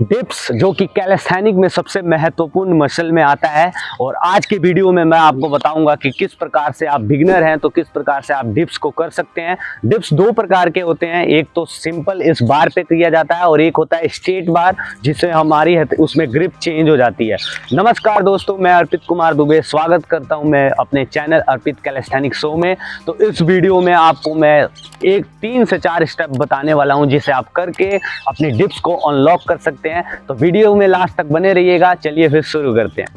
Dips, जो कि calisthenic में सबसे महत्वपूर्ण मसल में आता है। और आज के वीडियो में मैं आपको बताऊंगा कि किस प्रकार से आप बिगिनर हैं तो किस प्रकार से आप डिप्स को कर सकते हैं। डिप्स दो प्रकार के होते हैं, एक तो सिंपल इस बार पे किया जाता है और एक होता है स्ट्रेट बार, जिससे हमारी उसमें ग्रिप चेंज हो जाती है। नमस्कार दोस्तों, मैं अर्पित कुमार दुबे स्वागत करता हूं मैं अपने चैनल अर्पित कैलिस्थेनिक शो में। तो इस वीडियो में आपको मैं 3 से 4 स्टेप बताने वाला हूं जिसे आप करके अपनी डिप्स को अनलॉक कर सकते हैं। तो वीडियो में लास्ट तक बने रहिएगा। चलिए फिर शुरू करते हैं।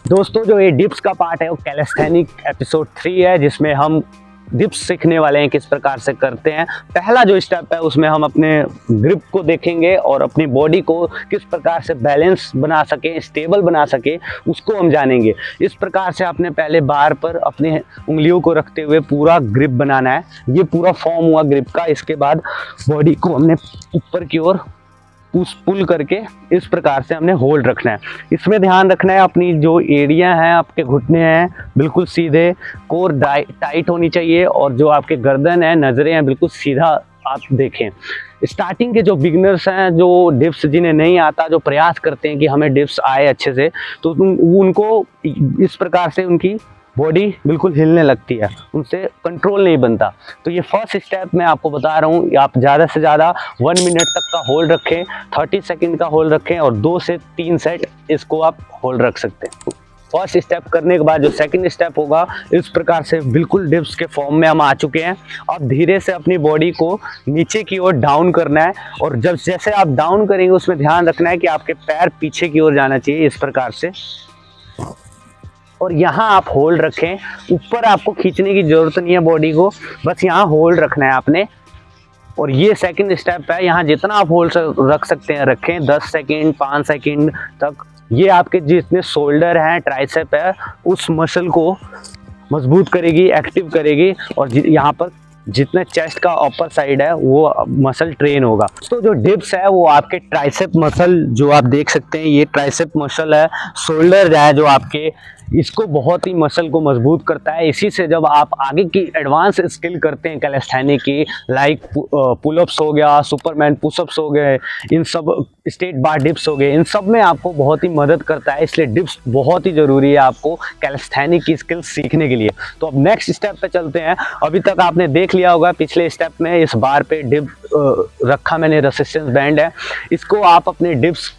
दोस्तों, जो ये डिप्स का पार्ट है वो कैलिस्थेनिक एपिसोड 3 है, जिसमें हम डिप्स सीखने वाले हैं किस प्रकार से करते हैं। पहला जो स्टेप है उसमें हम अपने ग्रिप को देखेंगे और अपनी बॉडी को किस प्रकार से बैलेंस बना सके, स्टेबल बना सके, उसको हम जानेंगे। इस प्रकार से आपने पहले बार पर अपने उंगलियों को रखते हुए पूरा ग्रिप बनाना है। ये पूरा फॉर्म हुआ ग्रिप का। इसके बाद बॉडी को हमने ऊपर की ओर पुल करके इस प्रकार से हमने होल्ड रखना है। इसमें ध्यान रखना है अपनी जो एरिया है, आपके घुटने हैं बिल्कुल सीधे, कोर टाइट होनी चाहिए और जो आपके गर्दन है, नजरें हैं, बिल्कुल सीधा आप देखें। स्टार्टिंग के जो बिगिनर्स हैं, जो डिप्स जिन्हें नहीं आता, जो प्रयास करते हैं कि हमें डिप्स आए अच्छे से, तो उनको इस प्रकार से उनकी बॉडी बिल्कुल हिलने लगती है, उनसे कंट्रोल नहीं बनता। तो ये फर्स्ट स्टेप मैं आपको बता रहा हूँ। आप ज़्यादा से ज़्यादा 1 मिनट तक का होल्ड रखें, 30 सेकंड का होल्ड रखें और 2 से 3 सेट इसको आप होल्ड रख सकते हैं। फर्स्ट स्टेप करने के बाद जो सेकंड स्टेप होगा, इस प्रकार से बिल्कुल डिप्स के फॉर्म में हम आ चुके हैं। अब धीरे से अपनी बॉडी को नीचे की ओर डाउन करना है और जब जैसे आप डाउन करेंगे उसमें ध्यान रखना है कि आपके पैर पीछे की ओर जाना चाहिए, इस प्रकार से। और यहाँ आप होल्ड रखें। ऊपर आपको खींचने की जरूरत नहीं है बॉडी को, बस यहाँ होल्ड रखना है आपने। और ये सेकंड स्टेप है, यहाँ जितना आप होल्ड रख सकते हैं रखें, 10 सेकंड 5 सेकंड तक। ये आपके जितने शोल्डर हैं, ट्राइसेप है, उस मसल को मजबूत करेगी, एक्टिव करेगी। और यहाँ पर जितने चेस्ट का अपर साइड है वो मसल ट्रेन होगा। तो जो डिप्स है वो आपके ट्राइसेप मसल, जो आप देख सकते हैं, ये ट्राइसेप मसल है। शोल्डर है जो आपके, इसको बहुत ही मसल को मजबूत करता है। इसी से जब आप आगे की एडवांस स्किल करते हैं कैलिस्थेनिक की, लाइक पुलअप्स हो गया, सुपरमैन पुशअप्स हो गए, इन सब स्ट्रेट बार डिप्स हो गए, इन सब में आपको बहुत ही मदद करता है। इसलिए डिप्स बहुत ही ज़रूरी है आपको कैलिस्थेनिक की स्किल सीखने के लिए। तो अब नेक्स्ट स्टेप पे चलते हैं। अभी तक आपने देख लिया होगा पिछले स्टेप में इस बार पे डिप रखा मैंने, रेजिस्टेंस बैंड है। इसको आप अपने डिप्स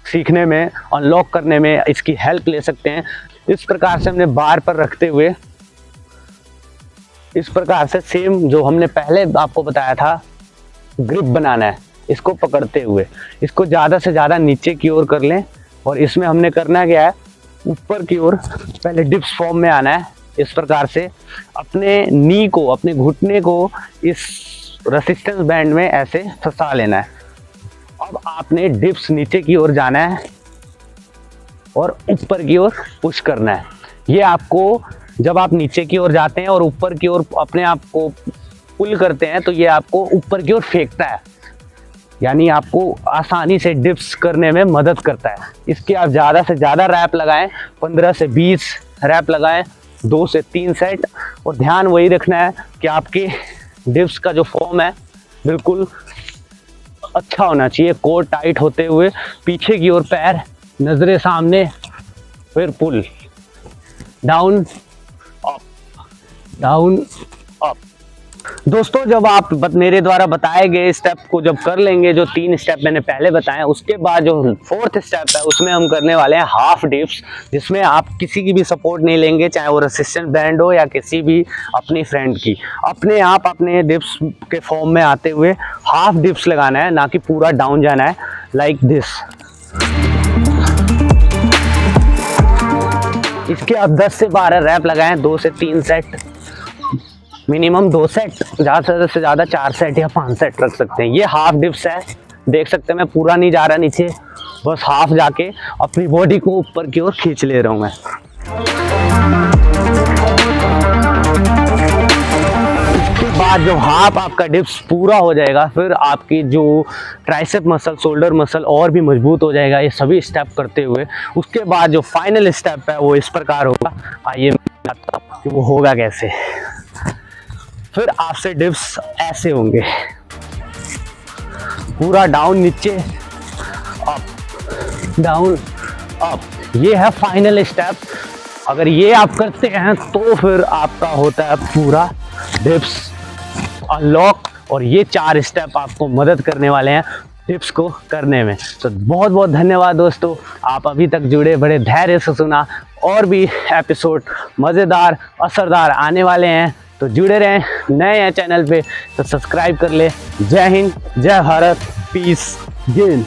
सीखने में, अनलॉक करने में इसकी हेल्प ले सकते हैं। इस प्रकार से हमने बार पर रखते हुए इस प्रकार से सेम जो हमने पहले आपको बताया था ग्रिप बनाना है। इसको पकड़ते हुए इसको ज़्यादा से ज़्यादा नीचे की ओर कर लें और इसमें हमने करना क्या है, ऊपर की ओर पहले डिप्स फॉर्म में आना है। इस प्रकार से अपने नी को, अपने घुटने को इस रेजिस्टेंस बैंड में ऐसे फंसा लेना है। अब आपने डिप्स नीचे की ओर जाना है और ऊपर की ओर पुश करना है। ये आपको, जब आप नीचे की ओर जाते हैं और ऊपर की ओर अपने आप को पुल करते हैं, तो ये आपको ऊपर की ओर फेंकता है, यानी आपको आसानी से डिप्स करने में मदद करता है। इसके आप ज़्यादा से ज़्यादा रैप लगाएं, 15 से 20 रैप लगाएं, 2 से 3 सेट। और ध्यान वही रखना है कि आपके डिप्स का जो फॉर्म है बिल्कुल अच्छा होना चाहिए, कोर टाइट होते हुए, पीछे की ओर पैर, नजरें सामने, फिर pull down up, down up. दोस्तों, जब आप मेरे द्वारा बताए गए स्टेप को जब कर लेंगे, जो 3 स्टेप मैंने पहले बताए, उसके बाद जो 4th स्टेप है उसमें हम करने वाले हैं हाफ डिप्स, जिसमें आप किसी की भी सपोर्ट नहीं लेंगे, चाहे वो रेजिस्टेंस बैंड हो या किसी भी अपनी फ्रेंड की। अपने आप अपने डिप्स के फॉर्म में आते हुए हाफ डिप्स लगाना है, ना कि पूरा डाउन जाना है, लाइक दिस। इसके आप 10 से 12 रैप लगाएं, 2 से 3 सेट, मिनिमम 2 सेट, ज़्यादा से ज़्यादा 4 सेट या 5 सेट रख सकते हैं। ये हाफ डिप्स है, देख सकते हैं मैं पूरा नहीं जा रहा नीचे, बस हाफ जाके अपनी बॉडी को ऊपर की ओर खींच ले रहा हूँ मैं। इसके बाद जो हाफ आपका डिप्स पूरा हो जाएगा, फिर आपकी जो ट्राइसेप मसल, शोल्डर मसल और भी मजबूत हो जाएगा ये सभी स्टेप करते हुए। उसके बाद जो फाइनल स्टेप है वो इस प्रकार होगा। आइए मैं बताता हूं कि वो होगा कैसे। फिर आपसे डिप्स ऐसे होंगे, पूरा डाउन, नीचे, अप, डाउन, अप। ये है फाइनल स्टेप। अगर ये आप करते हैं तो फिर आपका होता है पूरा डिप्स अनलॉक। और ये 4 स्टेप आपको मदद करने वाले हैं डिप्स को करने में। तो बहुत बहुत धन्यवाद दोस्तों, आप अभी तक जुड़े, बड़े धैर्य से सुना। और भी एपिसोड मज़ेदार असरदार आने वाले हैं, तो जुड़े रहें। नए हैं चैनल पे तो सब्सक्राइब कर ले। जय हिंद, जय भारत, पीस, गेन।